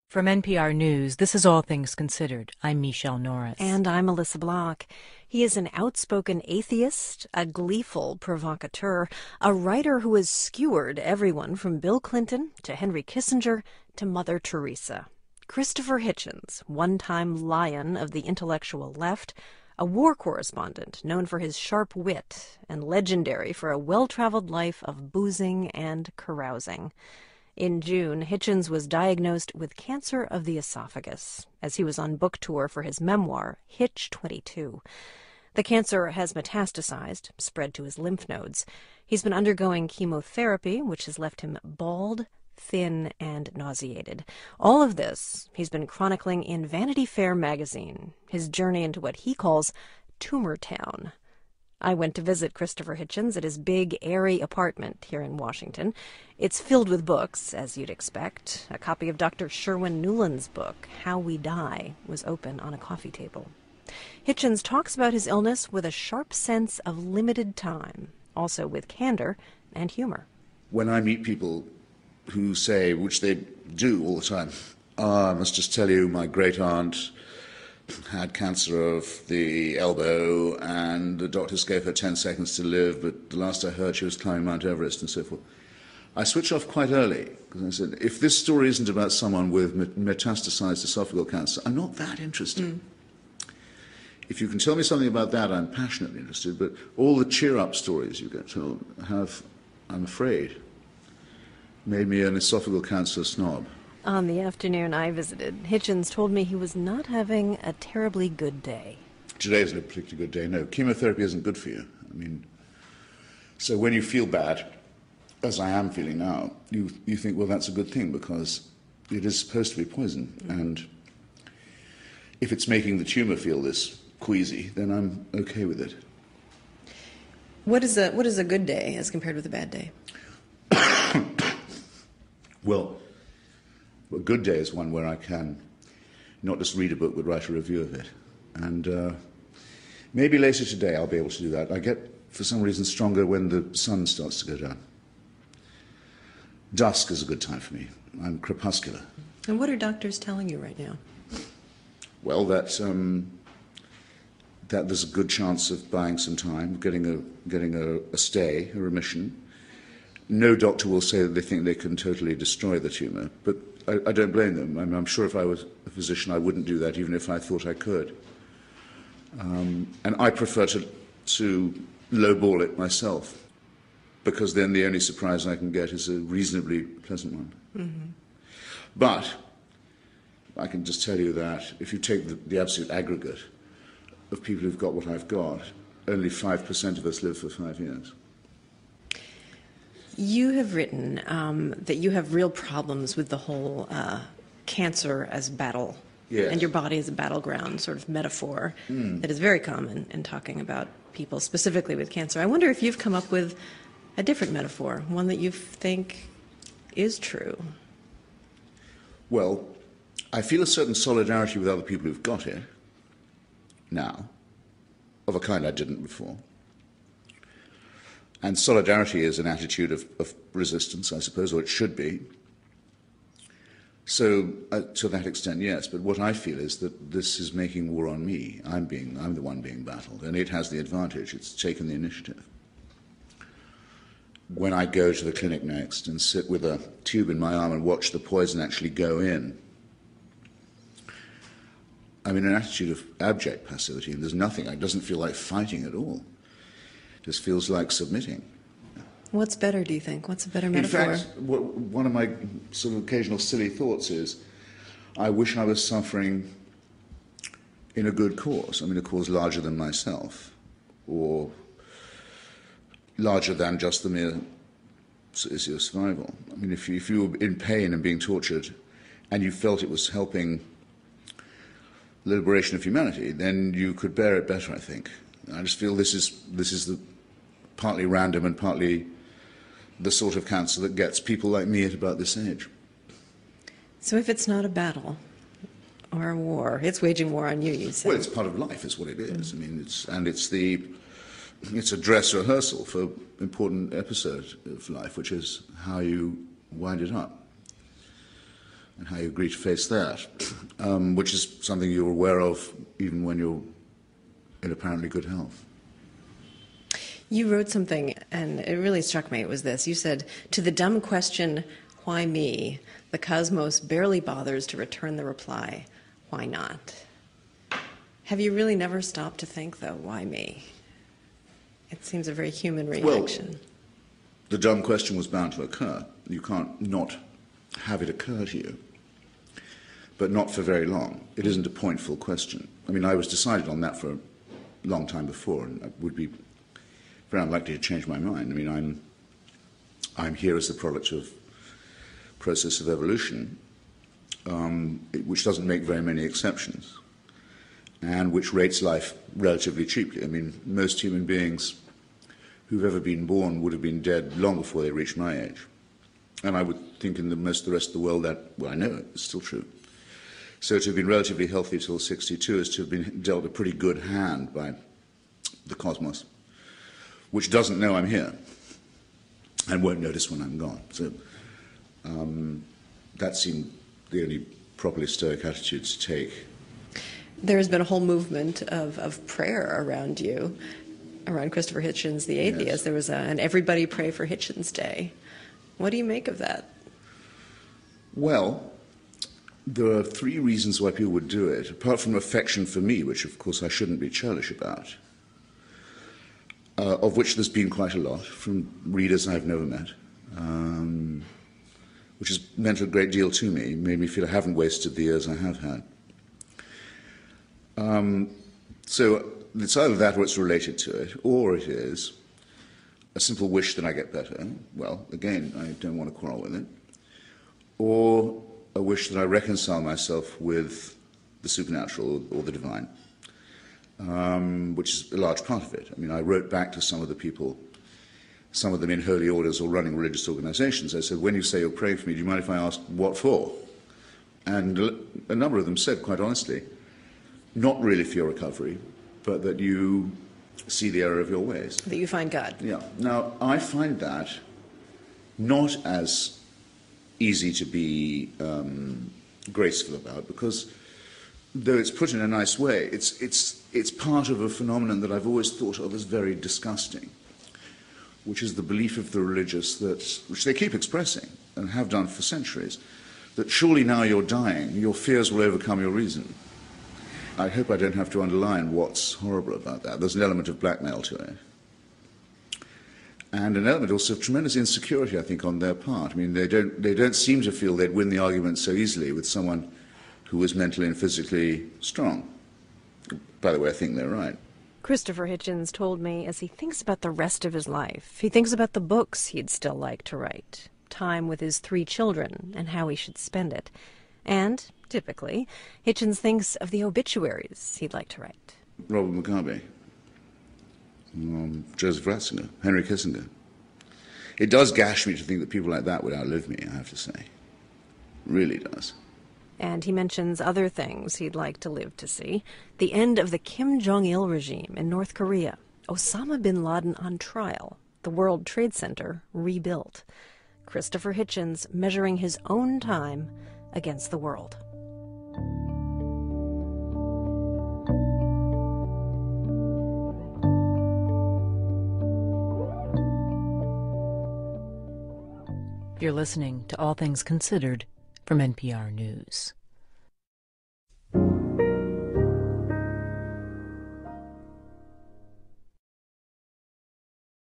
From NPR News, this is All Things Considered. I'm Michelle Norris. And I'm Melissa Block. He is an outspoken atheist, a gleeful provocateur, a writer who has skewered everyone from Bill Clinton to Henry Kissinger to Mother Teresa. Christopher Hitchens, one-time lion of the intellectual left, a war correspondent known for his sharp wit and legendary for a well-traveled life of boozing and carousing. In June, Hitchens was diagnosed with cancer of the esophagus as he was on book tour for his memoir, Hitch 22. The cancer has metastasized, spread to his lymph nodes. He's been undergoing chemotherapy, which has left him bald, thin, and nauseated. All of this he's been chronicling in Vanity Fair magazine, his journey into what he calls Tumor Town. I went to visit Christopher Hitchens at his big, airy apartment here in Washington. It's filled with books, as you'd expect. A copy of Dr. Sherwin Nuland's book, How We Die, was open on a coffee table. Hitchens talks about his illness with a sharp sense of limited time, also with candor and humor. When I meet people who say, which they do all the time, I must just tell you, my great-aunt had cancer of the elbow, and the doctors gave her 10 seconds to live, but the last I heard she was climbing Mount Everest and so forth. I switch off quite early, because I said, if this story isn't about someone with metastasized esophageal cancer, I'm not that interested. If you can tell me something about that, I'm passionately interested, but all the cheer-up stories you get told have, I'm afraid, made me an esophageal cancer snob. On the afternoon I visited, Hitchens told me he was not having a terribly good day. Today isn't a particularly good day, no. Chemotherapy isn't good for you. So when you feel bad, as I am feeling now, you think, well, that's a good thing because it is supposed to be poison. And if it's making the tumor feel this queasy, then I'm okay with it. What is a good day as compared with a bad day? Well, a good day is one where I can not just read a book, but write a review of it. And maybe later today I'll be able to do that. I get, for some reason, stronger when the sun starts to go down. Dusk is a good time for me. I'm crepuscular. And what are doctors telling you right now? Well, that there's a good chance of buying some time, getting a stay, a remission. No doctor will say that they think they can totally destroy the tumour, but I don't blame them. I'm sure if I was a physician, I wouldn't do that, even if I thought I could. And I prefer to lowball it myself, because then the only surprise I can get is a reasonably pleasant one. Mm-hmm. But I can just tell you that if you take the absolute aggregate of people who've got what I've got, only 5% of us live for 5 years. You have written that you have real problems with the whole cancer as battle, yes, and your body as a battleground sort of metaphor that is very common in talking about people, specifically with cancer. I wonder if you've come up with a different metaphor, one that you think is true. Well, I feel a certain solidarity with other people who've got it now, of a kind I didn't before. And solidarity is an attitude of resistance, I suppose, or it should be. So, to that extent, yes. But what I feel is that this is making war on me. I'm the one being battled, and it has the advantage. It's taken the initiative. When I go to the clinic next and sit with a tube in my arm and watch the poison actually go in, I'm in an attitude of abject passivity, and there's nothing. It doesn't feel like fighting at all. Just feels like submitting. What's better, do you think? What's a better metaphor? In fact, one of my sort of occasional silly thoughts is, I wish I was suffering in a good cause. A cause larger than myself, or larger than just the mere issue of survival. If you were in pain and being tortured, and you felt it was helping the liberation of humanity, then you could bear it better, I think. I just feel this is the partly random and partly the sort of cancer that gets people like me at about this age. So if it's not a battle or a war, it's waging war on you, you say? Well, it's part of life, is what it is. It's a dress rehearsal for an important episode of life, which is how you wind it up. and how you agree to face that, which is something you're aware of even when you're in apparently good health. You wrote something, and it really struck me. It was this. You said, to the dumb question, why me, the cosmos barely bothers to return the reply, why not? Have you really never stopped to think, though, why me? It seems a very human reaction. Well, the dumb question was bound to occur. You can't not have it occur to you, but not for very long. It isn't a pointful question. I mean, I was decided on that for a long time before, and I would be very unlikely to change my mind. I mean, I'm here as the product of process of evolution, which doesn't make very many exceptions, and which rates life relatively cheaply. I mean, most human beings who've ever been born would have been dead long before they reached my age. And I would think in most of the rest of the world that, well, I know it's still true. So to have been relatively healthy till 62 is to have been dealt a pretty good hand by the cosmos, which doesn't know I'm here and won't notice when I'm gone. So that seemed the only properly stoic attitude to take. There has been a whole movement of prayer around you, around Christopher Hitchens, the atheist. Yes. There was an Everybody Pray for Hitchens Day. What do you make of that? Well, there are three reasons why people would do it, apart from affection for me, which of course I shouldn't be churlish about, of which there's been quite a lot from readers I've never met, which has meant a great deal to me, made me feel I haven't wasted the years I have had. So it's either that or it's related to it, or it is a simple wish that I get better. Well, again, I don't want to quarrel with it. Or a wish that I reconcile myself with the supernatural or the divine, which is a large part of it. I mean, I wrote back to some of the people, some of them in holy orders or running religious organizations. I said, when you say you're praying for me, do you mind if I ask what for? And a number of them said, quite honestly, not really for your recovery, but that you see the error of your ways. That you find God. Yeah. Now, I find that not as easy to be graceful about, because though it's put in a nice way, it's part of a phenomenon that I've always thought of as very disgusting, which is the belief of the religious that, which they keep expressing and have done for centuries, that surely now you're dying, your fears will overcome your reason. I hope I don't have to underline what's horrible about that. There's an element of blackmail to it. And an element also of tremendous insecurity, I think, on their part. I mean, they don't seem to feel they'd win the argument so easily with someone who was mentally and physically strong. By the way, I think they're right. Christopher Hitchens told me as he thinks about the rest of his life, he thinks about the books he'd still like to write, time with his 3 children, and how he should spend it. And, typically, Hitchens thinks of the obituaries he'd like to write. Robert Mugabe, Joseph Ratzinger, Henry Kissinger. It does gash me to think that people like that would outlive me, I have to say. It really does. And he mentions other things he'd like to live to see. The end of the Kim Jong-il regime in North Korea, Osama bin Laden on trial, the World Trade Center rebuilt. Christopher Hitchens measuring his own time against the world. You're listening to All Things Considered from NPR News.